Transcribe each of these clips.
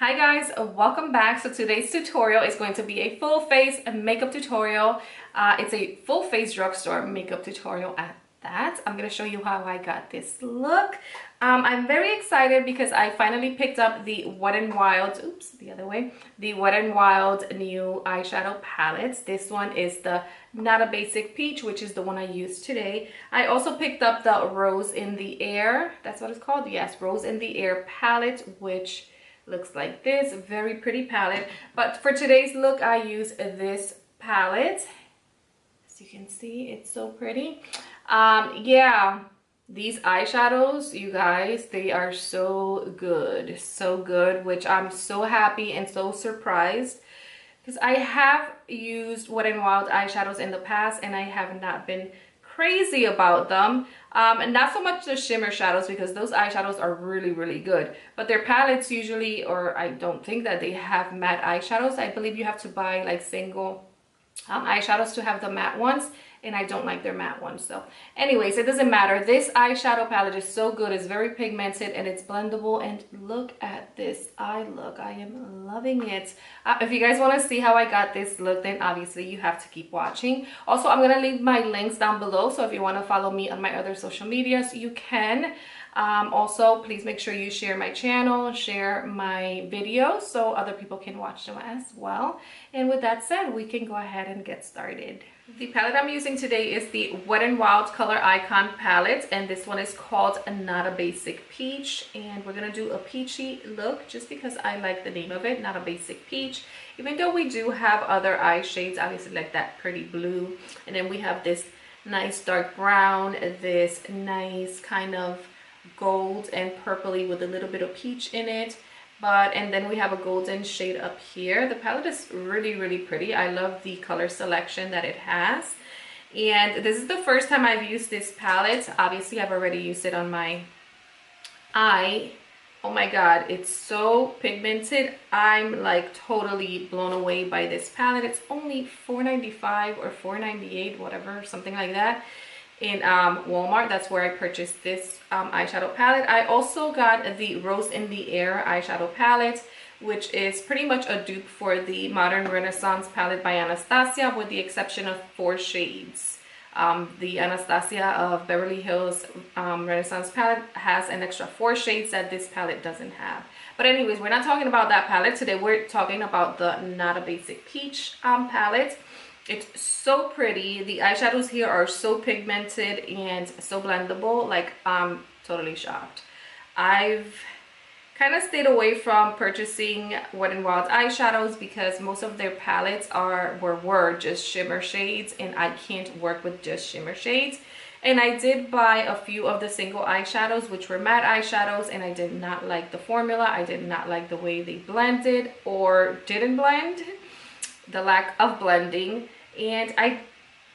Hi guys, welcome back. So today's tutorial is going to be a full face makeup tutorial. It's a full face drugstore makeup tutorial at that. I'm going to show you how I got this look. I'm very excited because I finally picked up the Wet n Wild, the Wet n Wild new eyeshadow palettes. This one is the Not a Basic Peach, which is the one I used today. I also picked up the Rose in the Air. That's what it's called. Yes, Rose in the Air palette, which looks like this. Very pretty palette, but for today's look I use this palette. As you can see, it's so pretty. Yeah, these eyeshadows, you guys, they are so good, which I'm so happy and so surprised because I have used Wet n Wild eyeshadows in the past and I have not been crazy about them, and not so much the shimmer shadows because those eyeshadows are really good, but their palettes usually, or I don't think that they have matte eyeshadows. I believe you have to buy like single eyeshadows to have the matte ones, and I don't like their matte ones. So anyways, it doesn't matter. This eyeshadow palette is so good. It's very pigmented and it's blendable, and look at this eye look. I am loving it. If you guys want to see how I got this look, then obviously you have to keep watching. Also, I'm gonna leave my links down below, so if you want to follow me on my other social medias, you can. Also, please make sure you share my channel, share my videos so other people can watch them as well. And with that said, we can go ahead and get started. The palette I'm using today is the Wet n Wild Color Icon palette, and this one is called Not a Basic Peach, and we're gonna do a peachy look just because I like the name of it, Not a Basic Peach, even though we do have other eye shades, obviously, like that pretty blue, and then we have this nice dark brown, this nice kind of gold and purpley with a little bit of peach in it, and then we have a golden shade up here. The palette is really pretty. I love the color selection that it has, and this is the first time I've used this palette. Obviously I've already used it on my eye. Oh my god, it's so pigmented. I'm like totally blown away by this palette. It's only $4.95 or $4.98, whatever, something like that, in Walmart. That's where I purchased this eyeshadow palette. I also got the Rose in the Air eyeshadow palette, which is pretty much a dupe for the Modern Renaissance palette by Anastasia, with the exception of 4 shades. The Anastasia of Beverly Hills Renaissance palette has an extra 4 shades that this palette doesn't have. But anyways, we're not talking about that palette today. We're talking about the Not a Basic Peach palette. It's so pretty. The eyeshadows here are so pigmented and so blendable. Like, I'm totally shocked. I've kind of stayed away from purchasing Wet n Wild eyeshadows because most of their palettes were just shimmer shades, and I can't work with just shimmer shades. And I did buy a few of the single eyeshadows, which were matte eyeshadows, and I did not like the formula. I did not like the way they blended or didn't blend, the lack of blending. And I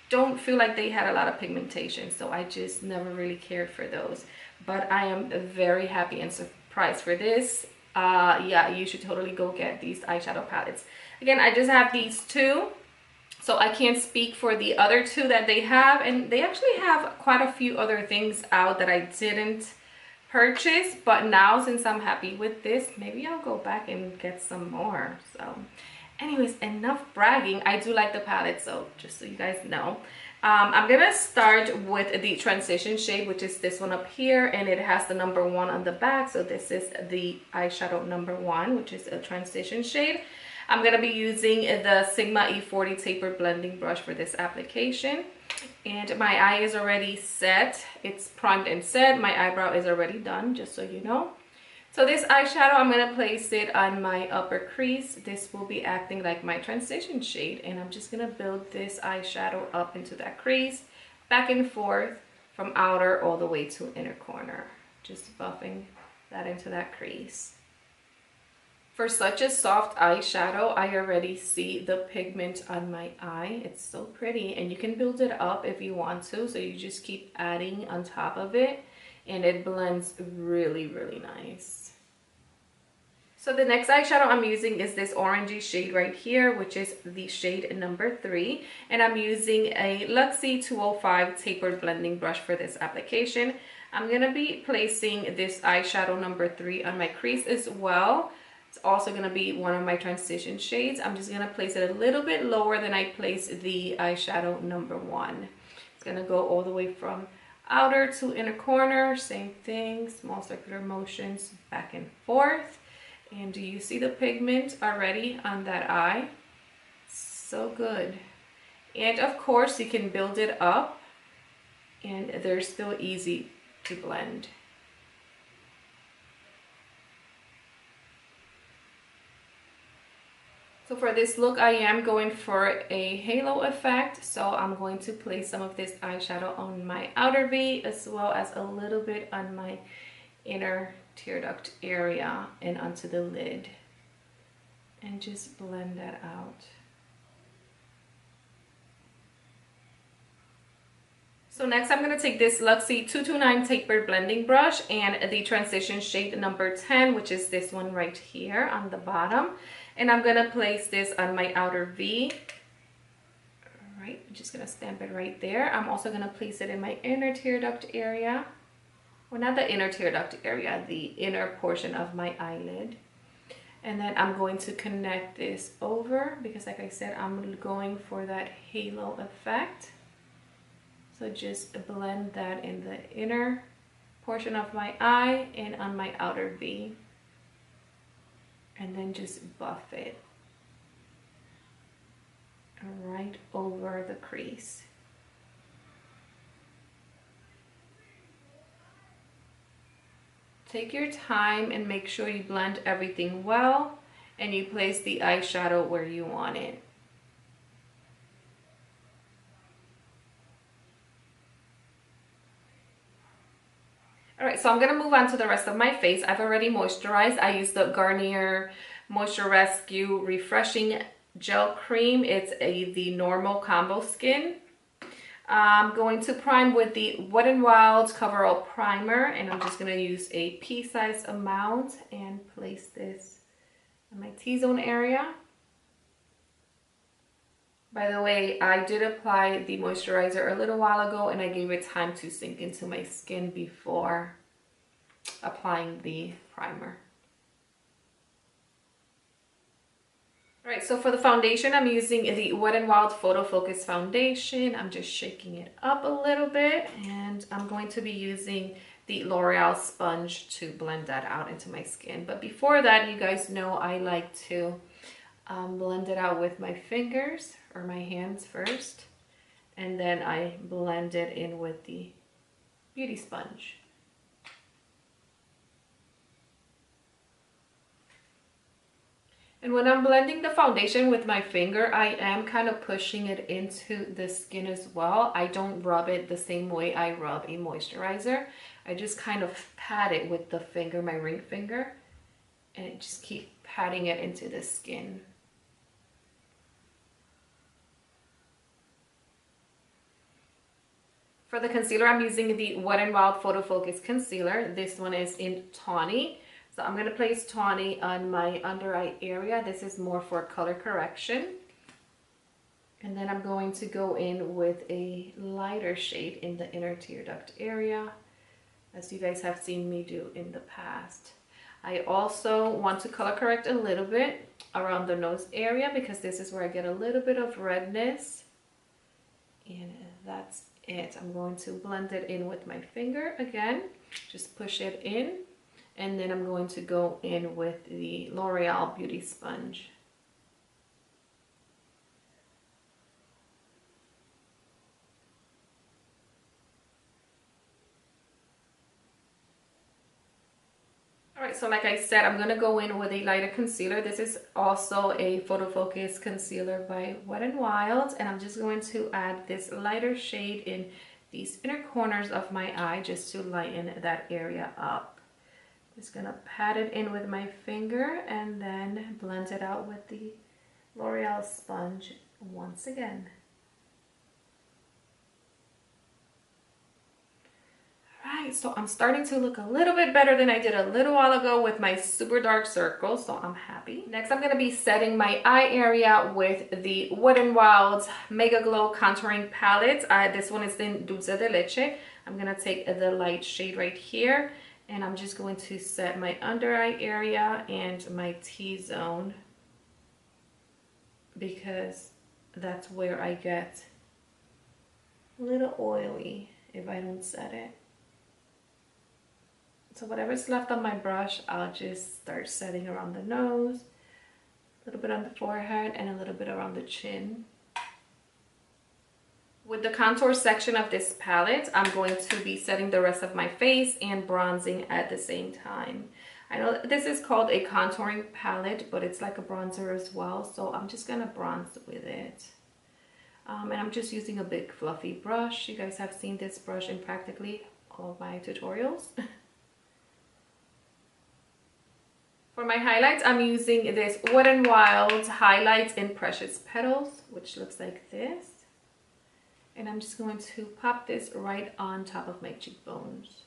don't feel like they had a lot of pigmentation, so I just never really cared for those. But I am very happy and surprised for this. Yeah, you should totally go get these eyeshadow palettes. Again, I just have these 2, so I can't speak for the other 2 that they have, and they actually have quite a few other things out that I didn't purchase. But now, since I'm happy with this, maybe I'll go back and get some more. So anyways, enough bragging. I do like the palette, so just so you guys know. I'm gonna start with the transition shade, which is this one up here, and it has the number 1 on the back. So this is the eyeshadow number 1, which is a transition shade. I'm gonna be using the Sigma E40 tapered blending brush for this application, and my eye is already set. It's primed and set. My eyebrow is already done, just so you know. So this eyeshadow, I'm going to place it on my upper crease. This will be acting like my transition shade, and I'm just going to build this eyeshadow up into that crease, back and forth from outer all the way to inner corner. Just buffing that into that crease. For such a soft eyeshadow, I already see the pigment on my eye. It's so pretty, and you can build it up if you want to. So you just keep adding on top of it, and it blends really nice. So the next eyeshadow I'm using is this orangey shade right here, which is the shade number 3. And I'm using a Luxie 205 tapered blending brush for this application. I'm going to be placing this eyeshadow number 3 on my crease as well. It's also going to be one of my transition shades. I'm just going to place it a little bit lower than I placed the eyeshadow number 1. It's going to go all the way from outer to inner corner. Same thing, small circular motions back and forth. And do you see the pigment already on that eye? So good. And of course you can build it up, and they're still easy to blend. So for this look, I am going for a halo effect. So I'm going to place some of this eyeshadow on my outer V, as well as a little bit on my inner tear duct area and onto the lid. And just blend that out. So next I'm going to take this Luxie 229 tapered blending brush and the transition shade number 10, which is this one right here on the bottom. And I'm going to place this on my outer V. All right, I'm just going to stamp it right there. I'm also going to place it in my inner tear duct area. Well, not the inner tear duct area, the inner portion of my eyelid. And then I'm going to connect this over because, like I said, I'm going for that halo effect. So just blend that in the inner portion of my eye and on my outer V. And then just buff it right over the crease. Take your time and make sure you blend everything well and you place the eyeshadow where you want it. Alright, so I'm going to move on to the rest of my face. I've already moisturized. I used the Garnier Moisture Rescue Refreshing Gel Cream. It's the normal combo skin. I'm going to prime with the Wet n Wild Coverall Primer, and I'm just going to use a pea-sized amount and place this in my T-zone area. By the way, I did apply the moisturizer a little while ago and I gave it time to sink into my skin before applying the primer. Alright, so for the foundation, I'm using the Wet n Wild Photo Focus Foundation. I'm just shaking it up a little bit, and I'm going to be using the L'Oreal sponge to blend that out into my skin. But before that, you guys know I like to blend it out with my fingers or my hands first, and then I blend it in with the beauty sponge. And when I'm blending the foundation with my finger, I am kind of pushing it into the skin as well. I don't rub it the same way I rub a moisturizer. I just kind of pat it with the finger, my ring finger, and just keep patting it into the skin. For the concealer, I'm using the Wet n Wild Photo Focus Concealer. This one is in Tawny. So I'm going to place Tawny on my under eye area. This is more for color correction. And then I'm going to go in with a lighter shade in the inner tear duct area, as you guys have seen me do in the past. I also want to color correct a little bit around the nose area because this is where I get a little bit of redness. And that's it. I'm going to blend it in with my finger again. Just push it in. And then I'm going to go in with the L'Oreal Beauty Sponge. Alright, so like I said, I'm going to go in with a lighter concealer. This is also a Photo Focus concealer by Wet n Wild. And I'm just going to add this lighter shade in these inner corners of my eye just to lighten that area up. Just gonna pat it in with my finger and then blend it out with the L'Oreal sponge once again. Alright, so I'm starting to look a little bit better than I did a little while ago with my super dark circles, so I'm happy. Next, I'm gonna be setting my eye area with the Wet n Wild Mega Glow Contouring Palette. This one is in Dulce de Leche. I'm gonna take the light shade right here And I'm just going to set my under eye area and my T-zone, because that's where I get a little oily if I don't set it. So whatever's left on my brush, I'll just start setting around the nose, a little bit on the forehead, and a little bit around the chin. With the contour section of this palette, I'm going to be setting the rest of my face and bronzing at the same time. I know this is called a contouring palette, but it's like a bronzer as well, so I'm just gonna bronze with it. And I'm just using a big fluffy brush. You guys have seen this brush in practically all of my tutorials. For my highlights, I'm using this Wet n Wild Highlights in Precious Petals, which looks like this. And I'm just going to pop this right on top of my cheekbones.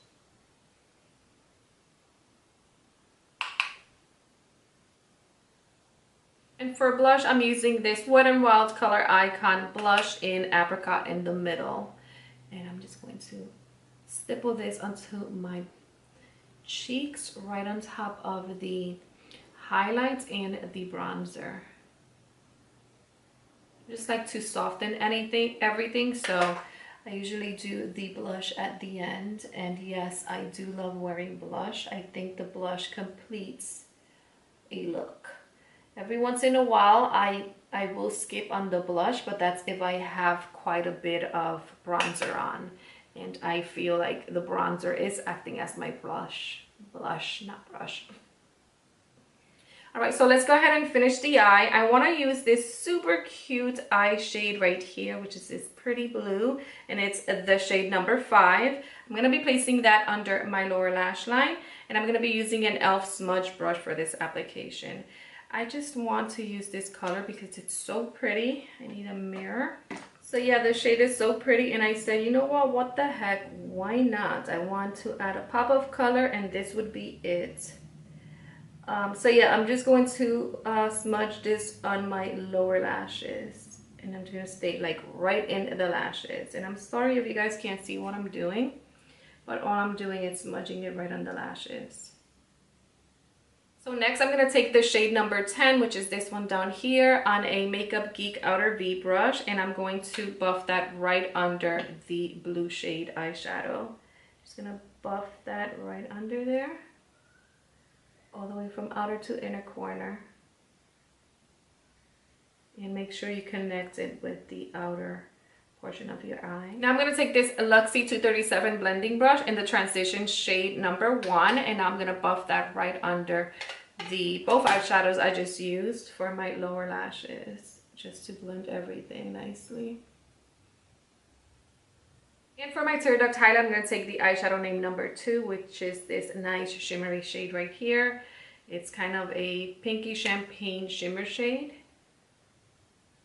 And for blush, I'm using this Wet n Wild Color Icon blush in Apricot in the middle. And I'm just going to stipple this onto my cheeks right on top of the highlights and the bronzer. I just like to soften everything, so I usually do the blush at the end. And yes, I do love wearing blush. I think the blush completes a look. Every once in a while I will skip on the blush, but that's if I have quite a bit of bronzer on and I feel like the bronzer is acting as my blush, not brush. All right, so let's go ahead and finish the eye. I want to use this super cute eye shade right here, which is this pretty blue, and it's the shade number 5. I'm going to be placing that under my lower lash line, and I'm going to be using an e.l.f. smudge brush for this application. I just want to use this color because it's so pretty. I need a mirror. So yeah, the shade is so pretty, and I said, you know what the heck, why not? I want to add a pop of color, and this would be it. So yeah, I'm just going to smudge this on my lower lashes, and I'm going to stay like right in the lashes. And I'm sorry if you guys can't see what I'm doing, but all I'm doing is smudging it right on the lashes. So next I'm going to take the shade number 10, which is this one down here, on a Makeup Geek Outer V brush, and I'm going to buff that right under the blue shade eyeshadow. Just going to buff that right under there, all the way from outer to inner corner. And make sure you connect it with the outer portion of your eye. Now I'm going to take this Luxie 237 blending brush in the transition shade number 1, and I'm going to buff that right under the both eyeshadows I just used for my lower lashes, just to blend everything nicely. And for my tear duct highlight, I'm going to take the eyeshadow name number 2, which is this nice shimmery shade right here. It's kind of a pinky champagne shimmer shade.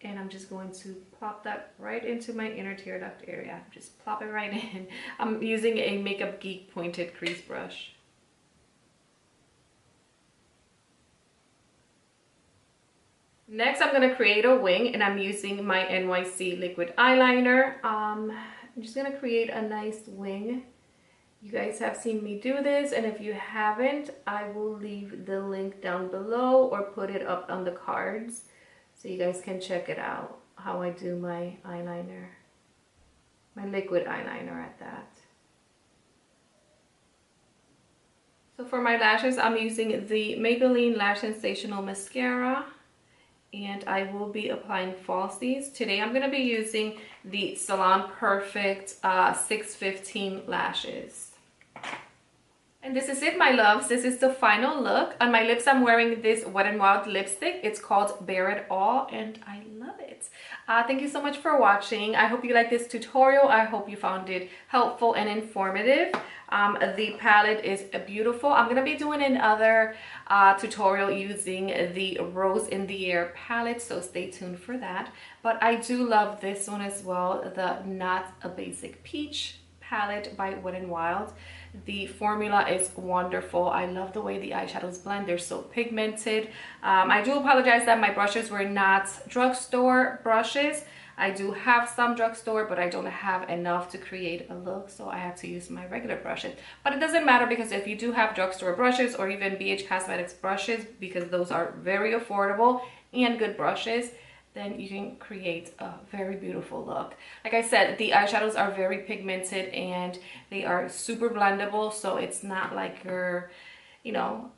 And I'm just going to plop that right into my inner tear duct area. Just plop it right in. I'm using a Makeup Geek pointed crease brush. Next, I'm going to create a wing, and I'm using my NYC liquid eyeliner. I'm just going to create a nice wing. You guys have seen me do this, and if you haven't, I will leave the link down below or put it up on the cards so you guys can check it out, how I do my eyeliner, my liquid eyeliner at that. So for my lashes, I'm using the Maybelline Lash Sensational Mascara, and I will be applying falsies. Today I'm going to be using the Salon Perfect 615 lashes. And this is it, my loves. This is the final look. On my lips, I'm wearing this Wet n Wild lipstick. It's called Bare It All, and I love it. Thank you so much for watching. I hope you liked this tutorial. I hope you found it helpful and informative. The palette is beautiful. I'm going to be doing another tutorial using the Rose in the Air palette, so stay tuned for that. But I do love this one as well, the Not a Basic Peach palette by Wet n Wild. The formula is wonderful. I love the way the eyeshadows blend. They're so pigmented. I do apologize that my brushes were not drugstore brushes. I do have some drugstore, but I don't have enough to create a look, so I had to use my regular brushes. But it doesn't matter, because if you do have drugstore brushes or even BH Cosmetics brushes, because those are very affordable and good brushes, then you can create a very beautiful look. Like I said, the eyeshadows are very pigmented and they are super blendable, so it's not like you're, you know,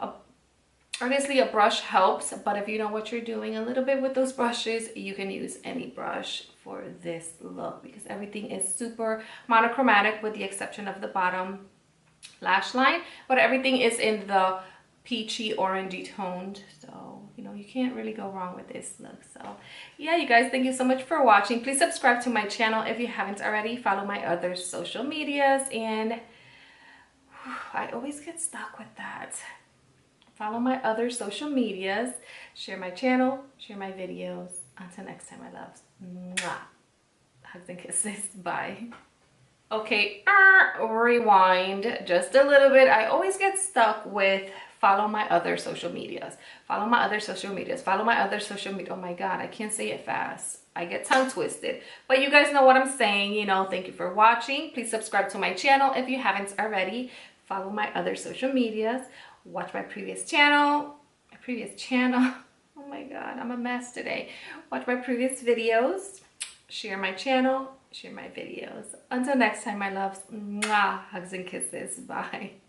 obviously a brush helps, but if you know what you're doing a little bit with those brushes, you can use any brush for this look, because everything is super monochromatic with the exception of the bottom lash line, but everything is in the peachy orangey toned, so you know you can't really go wrong with this look. So yeah, you guys, thank you so much for watching. Please subscribe to my channel if you haven't already. Follow my other social medias, and I always get stuck with that. Follow my other social medias, share my channel, share my videos. Until next time, my loves. Mwah. Hugs and kisses. Bye. Okay, rewind just a little bit. I always get stuck with follow my other social medias. Follow my other social medias. Follow my other social media. Oh my God, I can't say it fast. I get tongue twisted. But you guys know what I'm saying. You know, thank you for watching. Please subscribe to my channel if you haven't already. Follow my other social medias. Watch my previous channel. Oh my God, I'm a mess today. Watch my previous videos. Share my channel. Share my videos. Until next time, my loves. Mwah. Hugs and kisses. Bye.